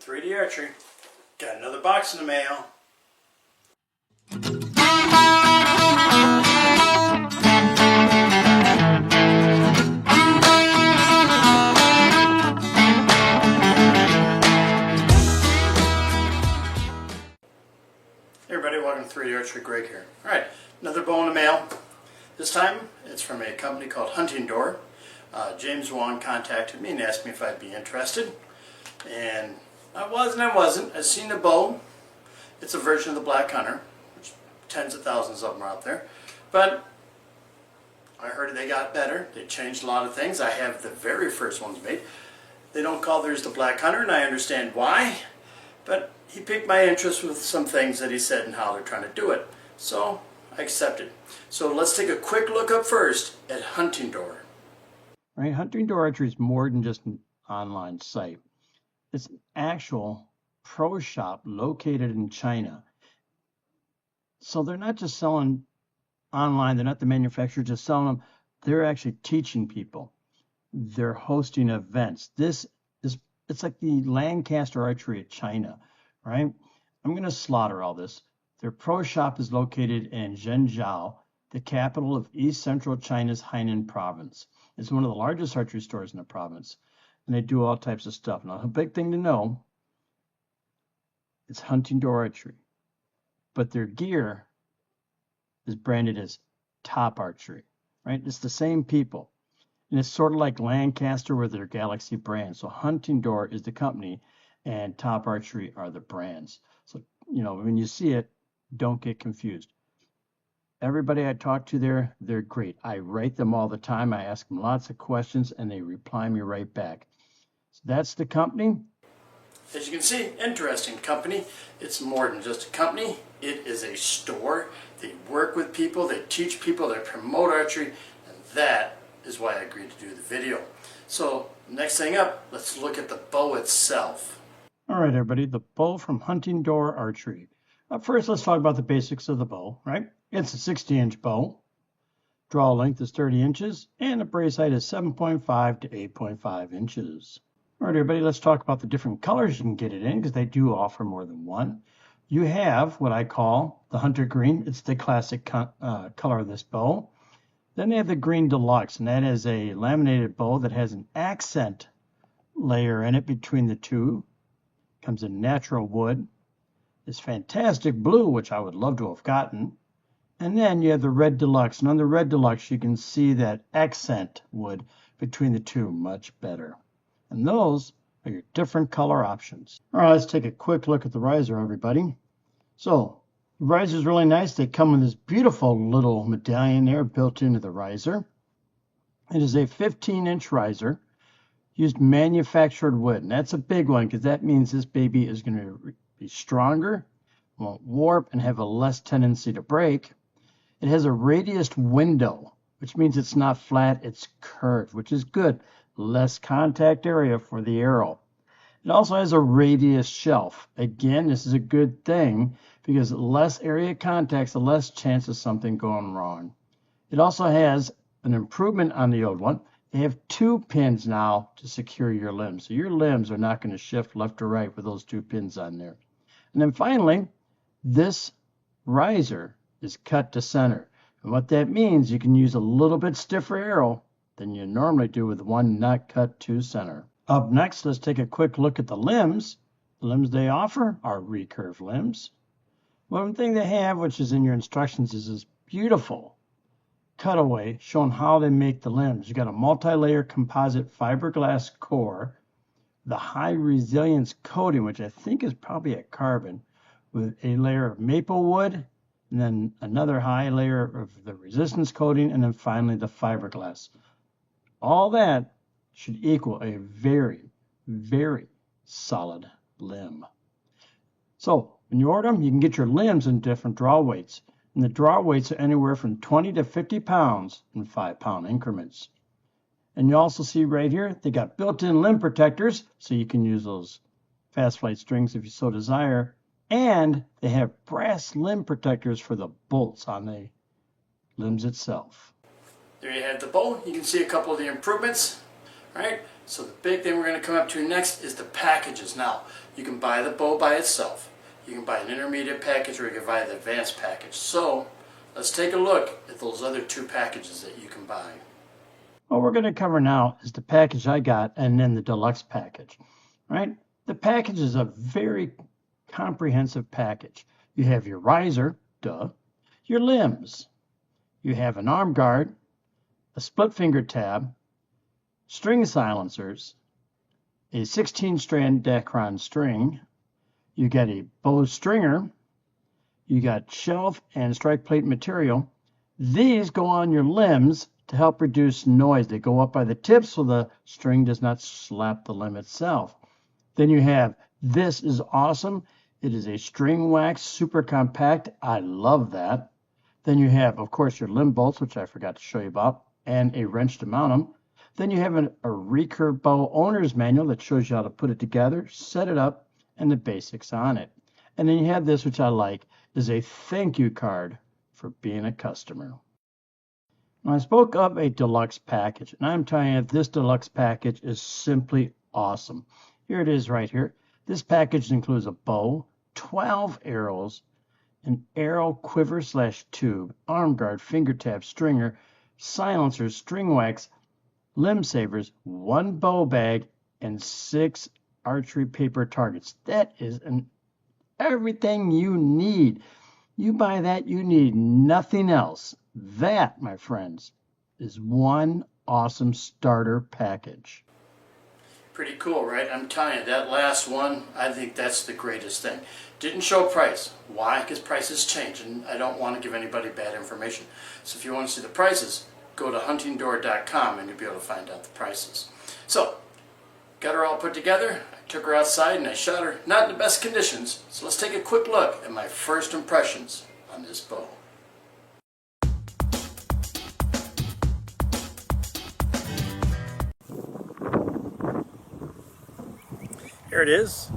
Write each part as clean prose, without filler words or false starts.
3D Archery. Got another box in the mail. Hey everybody, welcome to 3D Archery. Greg here. Alright, another bow in the mail. This time it's from a company called Hunting Door. James Wong contacted me and asked me if I'd be interested. And I was and I wasn't. I've seen the bow. It's a version of the Black Hunter, which tens of thousands of them are out there. But I heard they got better. They changed a lot of things. I have the very first ones made. They don't call theirs the Black Hunter, and I understand why. But he piqued my interest with some things that he said and how they're trying to do it. So I accepted. So let's take a quick look up first at Hunting Door. Right, Hunting Door Archery is more than just an online site. It's an actual pro shop located in China. So they're not just selling online, they're not the manufacturer just selling them, they're actually teaching people. They're hosting events. It's like the Lancaster Archery of China, right? I'm going to slaughter all this. Their pro shop is located in Zhengzhou, the capital of East Central China's Hainan province. It's one of the largest archery stores in the province, and they do all types of stuff. Now, a big thing to know, it's Hunting Door Archery, but their gear is branded as Top Archery, right? It's the same people, and it's sort of like Lancaster with their Galaxy brand. So Hunting Door is the company, and Top Archery are the brands. So, you know, when you see it, don't get confused. Everybody I talk to there, they're great. I write them all the time. I ask them lots of questions, and they reply me right back. So that's the company. As you can see, interesting company. It's more than just a company. It is a store. They work with people, they teach people, they promote archery, and that is why I agreed to do the video. So next thing up, let's look at the bow itself. All right, everybody, the bow from Hunting Door Archery. First, let's talk about the basics of the bow, right? It's a 60-inch bow. Draw length is 30 inches, and the brace height is 7.5 to 8.5 inches. All right, everybody, let's talk about the different colors you can get it in, because they do offer more than one. You have what I call the Hunter Green. It's the classic color of this bow. Then they have the Green Deluxe, and that is a laminated bow that has an accent layer in it between the two. Comes in natural wood. This fantastic blue, which I would love to have gotten. And then you have the Red Deluxe. And on the Red Deluxe, you can see that accent wood between the two much better. And those are your different color options. All right, let's take a quick look at the riser, everybody. So the riser is really nice. They come with this beautiful little medallion there built into the riser. It is a 15-inch riser. Used manufactured wood. And that's a big one, because that means this baby is going to be stronger, won't warp, and have a less tendency to break. It has a radiused window, which means it's not flat, it's curved, which is good. Less contact area for the arrow. It also has a radius shelf. Again, this is a good thing, because less area contacts, the less chance of something going wrong. It also has an improvement on the old one. They have 2 pins now to secure your limbs. So your limbs are not going to shift left or right with those 2 pins on there. And then finally, this riser is cut to center. And what that means, you can use a little bit stiffer arrow than you normally do with one not cut to center. Up next, let's take a quick look at the limbs. The limbs they offer are recurve limbs. One thing they have, which is in your instructions, is this beautiful cutaway showing how they make the limbs. You got a multi-layer composite fiberglass core, the high resilience coating, which I think is probably a carbon, with a layer of maple wood, and then another high layer of the resistance coating, and then finally the fiberglass. All that should equal a very, very solid limb. So when you order them, you can get your limbs in different draw weights. And the draw weights are anywhere from 20 to 50 pounds in 5-pound increments. And you also see right here, they got built-in limb protectors, so you can use those fast flight strings if you so desire. And they have brass limb protectors for the bolts on the limbs itself. There you have the bow. You can see a couple of the improvements. Right? So the big thing we're going to come up to next is the packages. Now, you can buy the bow by itself. You can buy an intermediate package, or you can buy the advanced package. So let's take a look at those other two packages that you can buy. What we're going to cover now is the package I got and then the deluxe package, right? The package is a very comprehensive package. You have your riser, duh, your limbs. You have an arm guard, a split finger tab, string silencers, a 16-strand Dacron string. You got a bow stringer. You got shelf and strike plate material. These go on your limbs to help reduce noise. They go up by the tips so the string does not slap the limb itself. Then you have, this is awesome. It is a string wax, super compact. I love that. Then you have, of course, your limb bolts, which I forgot to show you about, and a wrench to mount them. Then you have a Recurve bow owner's manual that shows you how to put it together, set it up, and the basics on it. And then you have this, which I like, is a thank you card for being a customer. Now, I spoke of a deluxe package, and I'm telling you, this deluxe package is simply awesome. Here it is right here. This package includes a bow, 12 arrows, an arrow quiver / tube, arm guard, finger tab, stringer, silencer, string wax, limb savers, 1 bow bag, and 6 archery paper targets. That is everything you need. You buy that, you need nothing else. That, my friends, is one awesome starter package. Pretty cool, right? I'm telling you, that last one, I think that's the greatest thing. Didn't show price. Why? Because prices change, and I don't want to give anybody bad information. So if you want to see the prices, go to HuntingDoor.com and you'll be able to find out the prices. So, got her all put together. I took her outside and I shot her, not in the best conditions. So let's take a quick look at my first impressions on this bow. Here it is.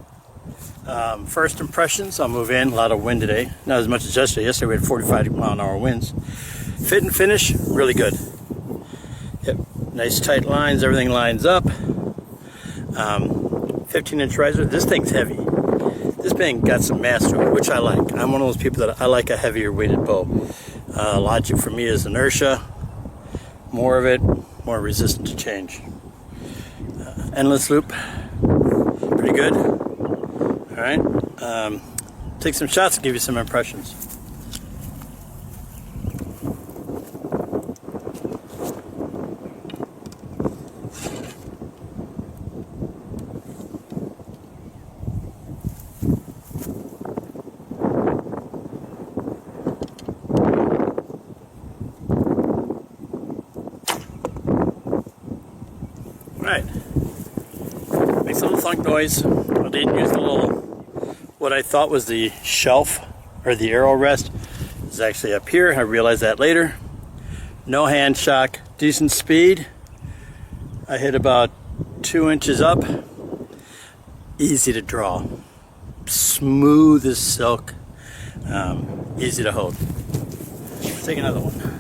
First impressions. I'll move in. A lot of wind today. Not as much as yesterday. Yesterday we had 45-mile-an-hour winds. Fit and finish, really good. Yep, nice tight lines. Everything lines up. 15-inch riser. This thing's heavy. This thing got some mass to it, which I like. I'm one of those people that I like a heavier weighted bow. Logic for me is inertia. More of it, more resistant to change. Endless loop. Pretty good. All right. Take some shots and give you some impressions. Right. Makes a little thunk noise. I didn't use the little, what I thought was the shelf or the arrow rest is actually up here. I realized that later. No hand shock, decent speed. I hit about 2 inches up. Easy to draw. Smooth as silk. Easy to hold. Let's take another one.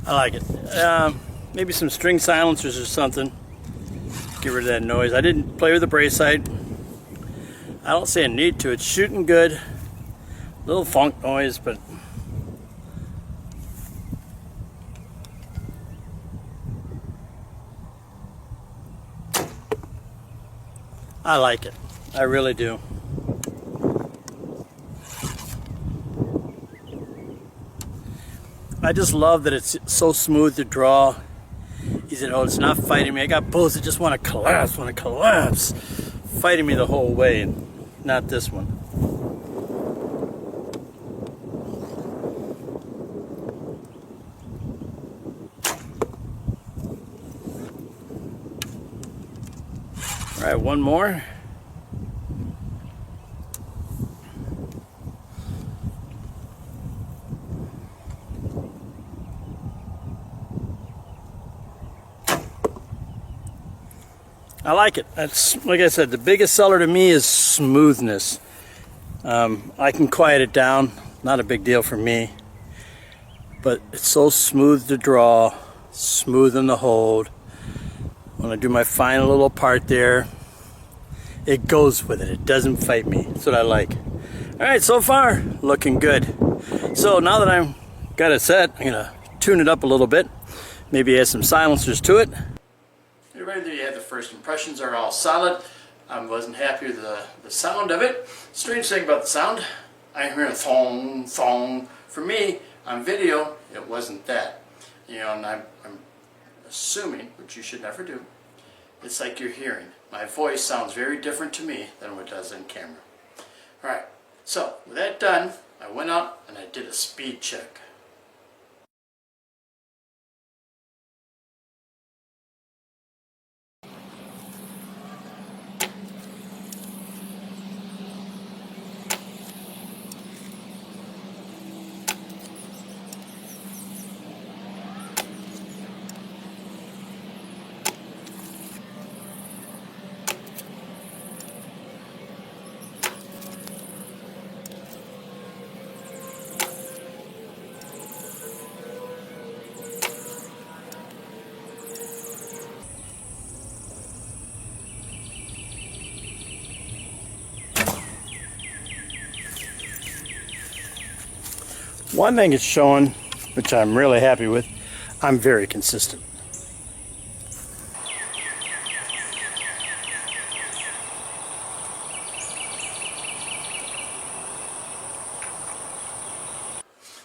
I like it. Maybe some string silencers or something. Get rid of that noise. I didn't play with the brace sight. I don't see a need to. It's shooting good. Little funk noise, but I like it. I really do. I just love that it's so smooth to draw. Easy to hold. It's not fighting me. I got bows that just want to collapse, fighting me the whole way, and not this one. All right, one more. I like it. That's, like I said, the biggest seller to me is smoothness. I can quiet it down, not a big deal for me, but it's so smooth to draw, smooth in the hold. When I do my final little part there, it goes with it. It doesn't fight me. That's what I like. All right, so far, looking good. So now that I've got it set, I'm gonna tune it up a little bit. Maybe add some silencers to it. Everybody, there you have the first impressions are all solid. I wasn't happy with the sound of it. Strange thing about the sound, I hear a thong, thong. For me, on video, it wasn't that. You know, and I'm assuming, which you should never do, it's like you're hearing. My voice sounds very different to me than what it does in camera. Alright, so with that done, I went out and I did a speed check. One thing it's showing, which I'm really happy with, I'm very consistent.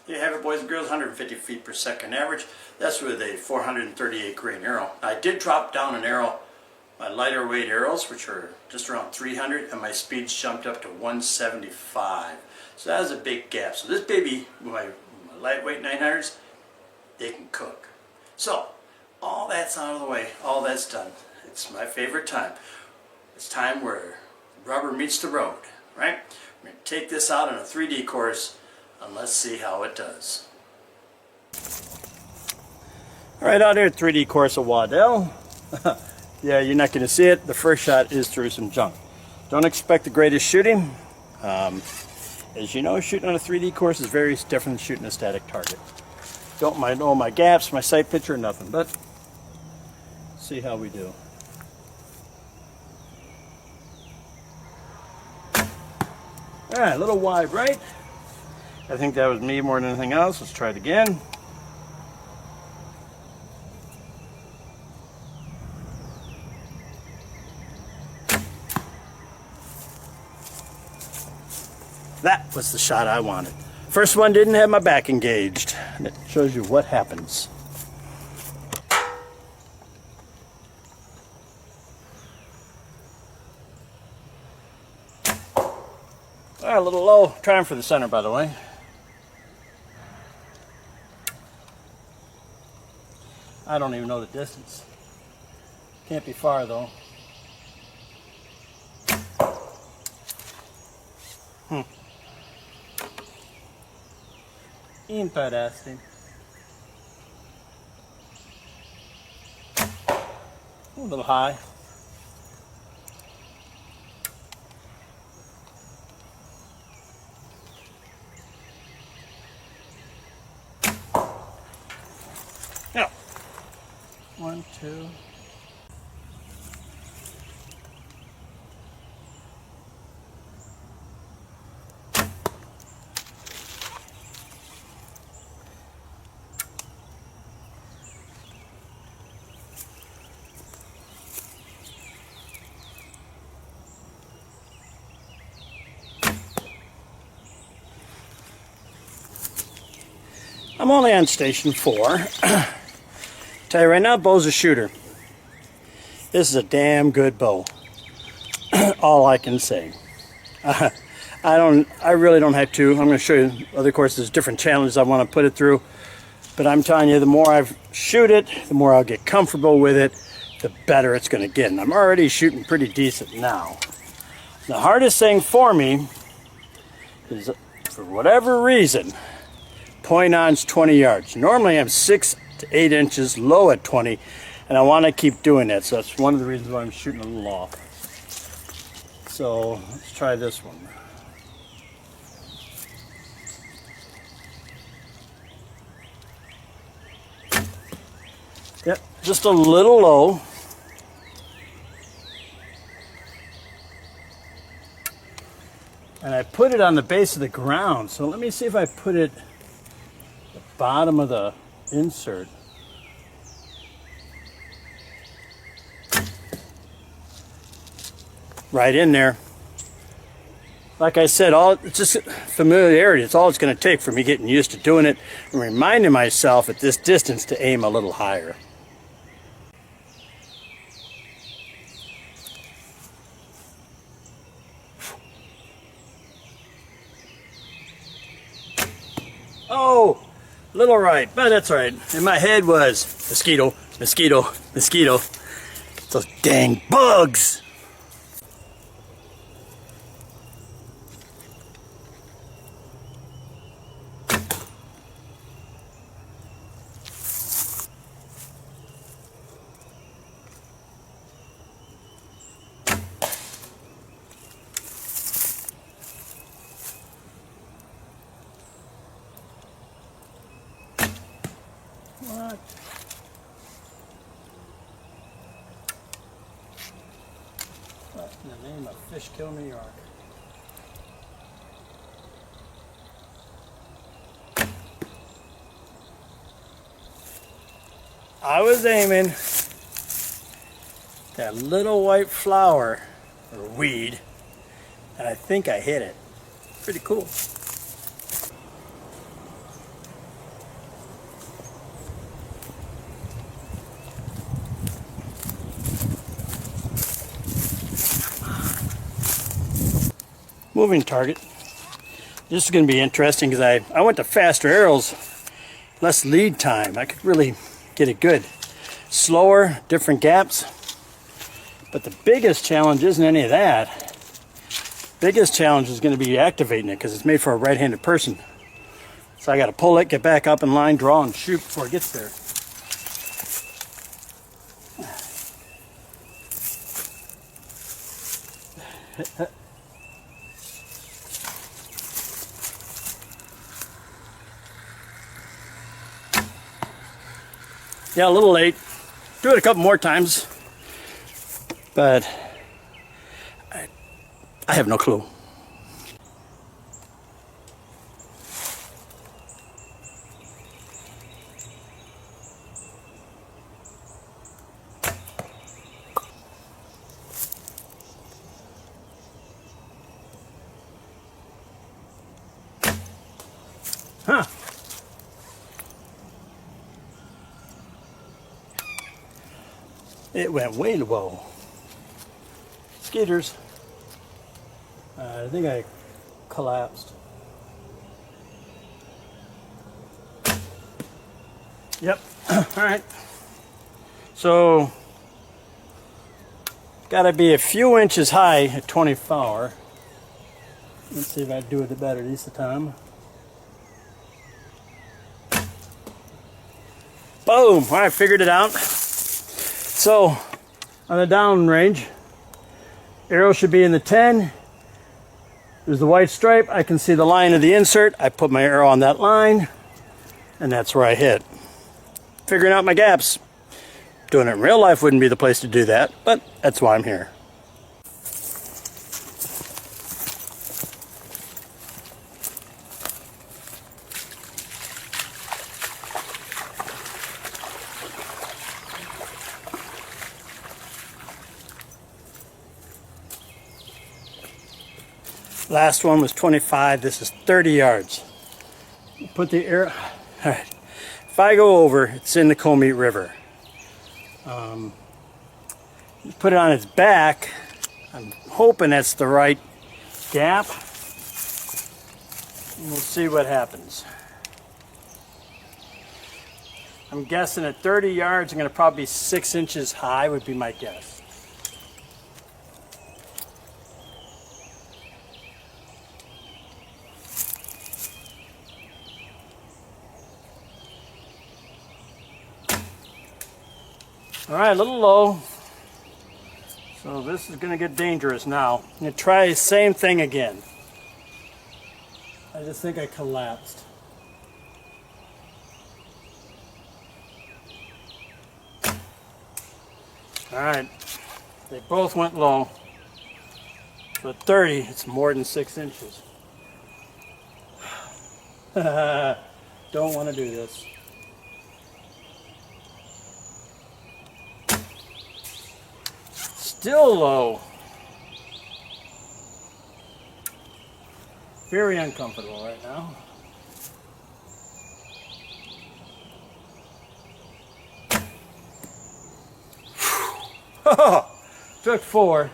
There you have it, boys and girls, 150 feet per second average. That's with a 438 grain arrow. I did drop down an arrow, my lighter weight arrows, which are just around 300, and my speeds jumped up to 175. So that was a big gap. So this baby, my lightweight 900s, they can cook. So all that's out of the way, all that's done. It's my favorite time. It's time where rubber meets the road, right? We're going to take this out on a 3D course and let's see how it does. All right, out here at 3D course of Waddell. Yeah, you're not going to see it. The first shot is through some junk. Don't expect the greatest shooting. As you know, shooting on a 3D course is very different than shooting a static target. Don't mind all my gaps, my sight picture, nothing, but see how we do. All right, a little wide right. I think that was me more than anything else. Let's try it again. That was the shot I wanted. First one didn't have my back engaged. And it shows you what happens. A little low. Trying for the center, by the way. I don't even know the distance. Can't be far though. Interesting. A little high. Now, 1, 2. I'm only on station 4. Tell you right now, bow's a shooter. This is a damn good bow. All I can say. I really don't have to. I'm going to show you other courses, different challenges I want to put it through. But I'm telling you, the more I shoot it, the more I'll get comfortable with it, the better it's going to get. And I'm already shooting pretty decent now. The hardest thing for me is, for whatever reason, point on's 20 yards. Normally I'm 6 to 8 inches low at 20. And I want to keep doing that, so that's one of the reasons why I'm shooting a little off. So let's try this one. Yep, just a little low. And I put it on the base of the ground. So let me see if I put it at the bottom of the insert. Right in there. Like I said, it's just familiarity. It's all it's going to take for me getting used to doing it and reminding myself at this distance to aim a little higher. Oh, a little right, but that's all right. In my head was mosquito, mosquito, mosquito. Those dang bugs. What? What in the name of Fishkill, New York? I was aiming that little white flower or weed, and I think I hit it. Pretty cool. Moving target. This is going to be interesting because I went to faster arrows, less lead time. I could really get it good. Slower, different gaps. But the biggest challenge isn't any of that. Biggest challenge is going to be activating it because it's made for a right-handed person. So I got to pull it, get back up in line, draw, and shoot before it gets there. Yeah, a little late. Do it a couple more times. But I have no clue. Huh. It went way low. Skaters. I think I collapsed. Yep. All right. So, got to be a few inches high at 24. Let's see if I do it better this time. Boom! All right, figured it out. So, on the down range, arrow should be in the 10. There's the white stripe. I can see the line of the insert. I put my arrow on that line, and that's where I hit. Figuring out my gaps. Doing it in real life wouldn't be the place to do that, but that's why I'm here. Last one was 25. This is 30 yards. Put the arrow. All right. If I go over, it's in the Comeet River. Put it on its back. I'm hoping that's the right gap. And we'll see what happens. I'm guessing at 30 yards, I'm going to probably be 6 inches high would be my guess. All right, a little low. So this is going to get dangerous now. I'm going to try the same thing again. I just think I collapsed. All right, they both went low. But 30, it's more than 6 inches. Don't want to do this. Still low. Very uncomfortable right now. Took 4.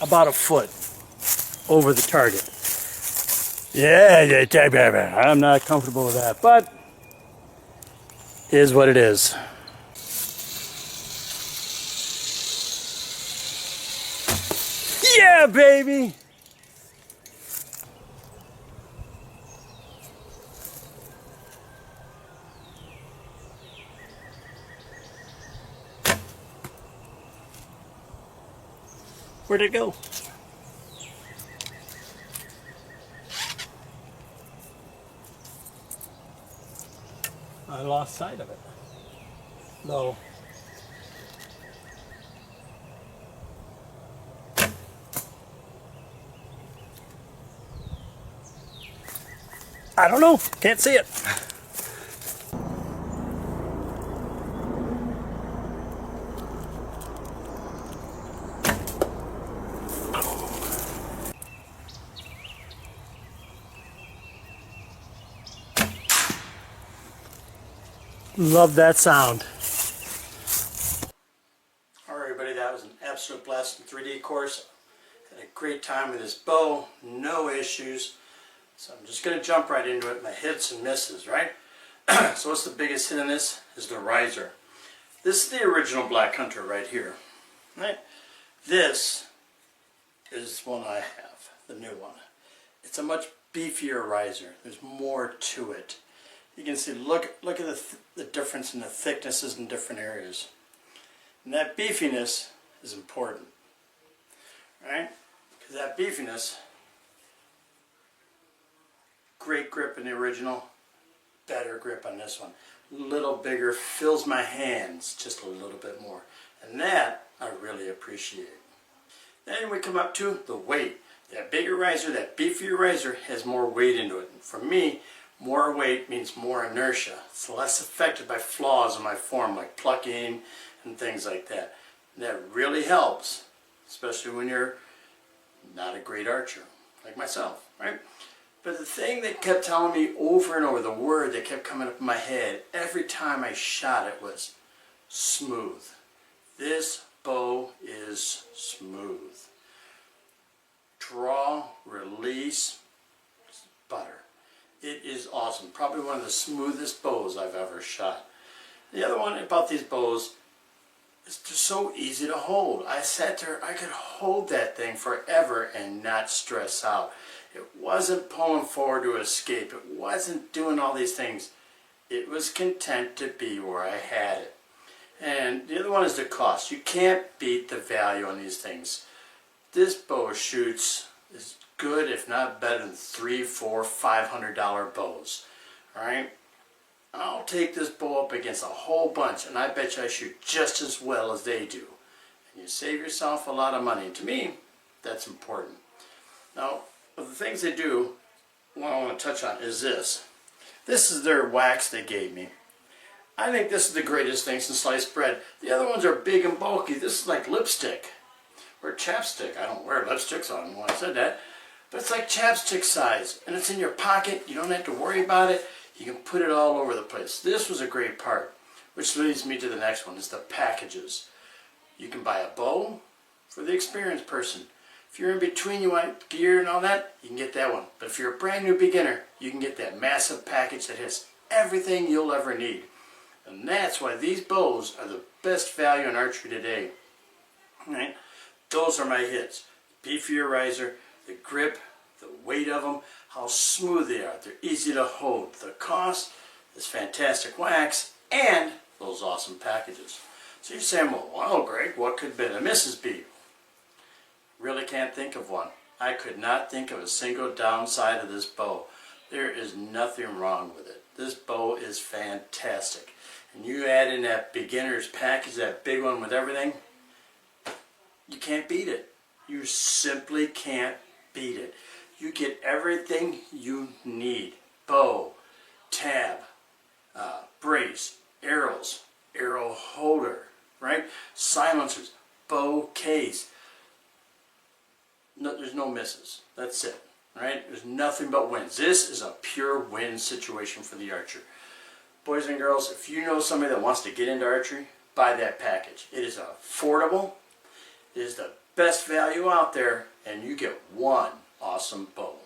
About a foot over the target. Yeah, I'm not comfortable with that, but it is what it is. Yeah, baby! Where'd it go? I lost sight of it. No. I don't know. Can't see it. Love that sound. All right, everybody, that was an absolute blast in 3D course. Had a great time with this bow, no issues. So I'm just going to jump right into it, my hits and misses, right? So what's the biggest hit in this? Is the riser. This is the original Black Hunter right here, right? This is one I have, the new one. It's a much beefier riser. There's more to it. You can see, look at the difference in the thicknesses in different areas. And that beefiness is important, right? Because that beefiness, great grip in the original, better grip on this one. A little bigger, fills my hands just a little bit more. And that I really appreciate. Then we come up to the weight. That bigger riser, that beefier riser has more weight into it. And for me, more weight means more inertia. It's less affected by flaws in my form like plucking and things like that. And that really helps, especially when you're not a great archer like myself, right? But the thing that kept telling me over and over, the word that kept coming up in my head every time I shot it was smooth. This bow is smooth. Draw, release, butter. It is awesome. Probably one of the smoothest bows I've ever shot. The other one about these bows, it's just so easy to hold. I sat there, I could hold that thing forever and not stress out. It wasn't pulling forward to escape. It wasn't doing all these things. It was content to be where I had it. And the other one is the cost. You can't beat the value on these things. This bow shoots as good, if not better, than $300, $400, $500 bows. Alright? I'll take this bow up against a whole bunch, and I bet you I shoot just as well as they do. And you save yourself a lot of money. And to me, that's important. Now, of the things they do, what I want to touch on is this. This is their wax they gave me. I think this is the greatest thing since sliced bread. The other ones are big and bulky. This is like lipstick. Or chapstick. I don't wear lipstick, so I don't know why I said that. But it's like chapstick size. And it's in your pocket. You don't have to worry about it. You can put it all over the place. This was a great part. Which leads me to the next one. Is the packages. You can buy a bow for the experienced person. If you're in between, you want gear and all that, you can get that one. But if you're a brand new beginner, you can get that massive package that has everything you'll ever need. And that's why these bows are the best value in archery today. Right? Those are my hits. Beefier riser, the grip, the weight of them, how smooth they are. They're easy to hold. The cost is fantastic wax, and those awesome packages. So you're saying, well, wow, Greg, what could the misses be? Really can't think of one. I could not think of a single downside of this bow. There is nothing wrong with it. This bow is fantastic. And you add in that beginner's package, that big one with everything, you can't beat it. You simply can't beat it. You get everything you need. Bow, tab, brace, arrows, arrow holder, right? Silencers, bow case. No, there's no misses. That's it, right? There's nothing but wins. This is a pure win situation for the archer. Boys and girls, if you know somebody that wants to get into archery, buy that package. It is affordable. It is the best value out there, and you get one awesome bow.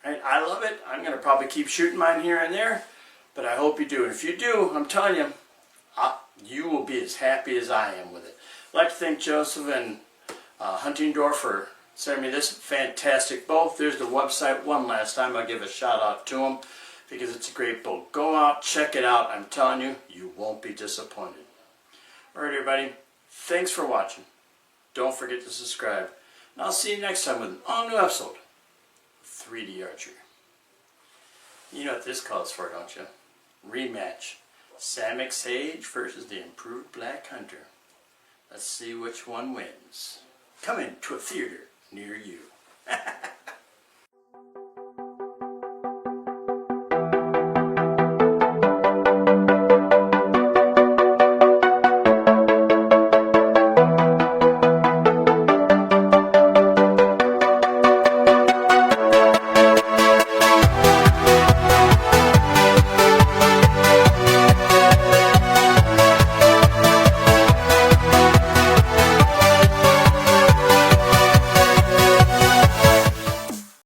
Right? I love it. I'm going to probably keep shooting mine here and there, but I hope you do. And if you do, I'm telling you, you will be as happy as I am with it. I'd like to thank Joseph and Hunting Door for sending me this fantastic bow. There's the website one last time. I'll give a shout out to them because it's a great bow. Go out, check it out. I'm telling you, you won't be disappointed. All right, everybody. Thanks for watching. Don't forget to subscribe. And I'll see you next time with an all-new episode of 3D Archery. You know what this calls for, don't you? Rematch. Samick Sage versus the improved Black Hunter. Let's see which one wins. Come into a theater near you.